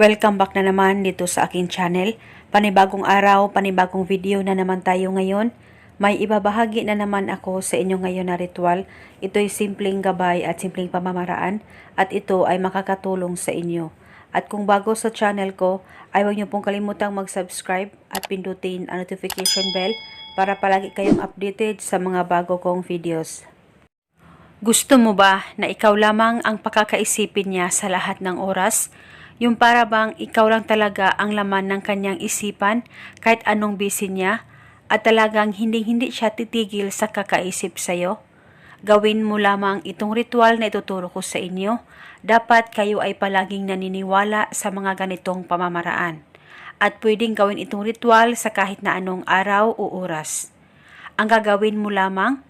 Welcome back na naman dito sa aking channel. Panibagong araw, panibagong video na naman tayo ngayon. May ibabahagi na naman ako sa inyo ngayon na ritual. Ito'y simpleng gabay at simpleng pamamaraan at ito ay makakatulong sa inyo. At kung bago sa channel ko, ay huwag niyo pong kalimutang mag-subscribe at pindutin ang notification bell para palagi kayong updated sa mga bago kong videos. Gusto mo ba na ikaw lamang ang pakakaisipin niya sa lahat ng oras? Yung para bang ikaw lang talaga ang laman ng kanyang isipan kahit anong busy niya at talagang hindi siya titigil sa kakaisip sa'yo? Gawin mo lamang itong ritual na ituturo ko sa inyo. Dapat kayo ay palaging naniniwala sa mga ganitong pamamaraan. At pwedeng gawin itong ritual sa kahit na anong araw o oras. Ang gagawin mo lamang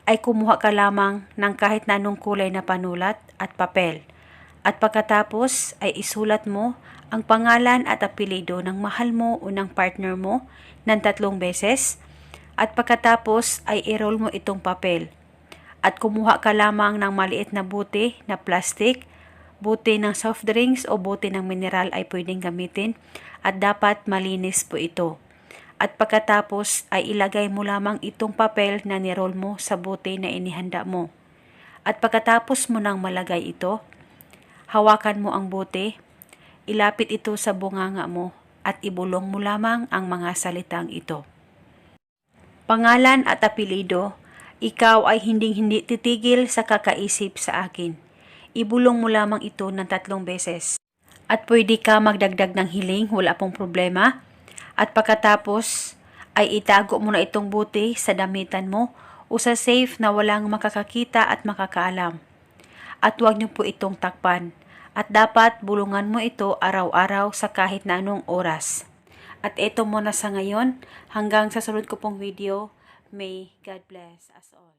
ay kumuha ka lamang ng kahit na anong kulay na panulat at papel. At pagkatapos ay isulat mo ang pangalan at apelyido ng mahal mo o ng partner mo ng 3 beses. At pagkatapos ay i-roll mo itong papel. At kumuha ka lamang ng maliit na bote na plastic, bote ng soft drinks o bote ng mineral ay pwedeng gamitin at dapat malinis po ito. At pagkatapos ay ilagay mo lamang itong papel na ni-roll mo sa bote na inihanda mo. At pagkatapos mo nang malagay ito, hawakan mo ang bote, ilapit ito sa bunganga mo at ibulong mo lamang ang mga salitang ito. Pangalan at apelyido, ikaw ay hindi titigil sa kakaisip sa akin. Ibulong mo lamang ito ng 3 beses. At pwede ka magdagdag ng hiling, wala pong problema. At pagkatapos ay itago mo na itong bote sa damitan mo o sa safe na walang makakakita at makakaalam. At huwag niyo po itong takpan. At dapat bulungan mo ito araw-araw sa kahit na anong oras. At ito muna sa ngayon. Hanggang sa sunod ko pong video. May God bless us all.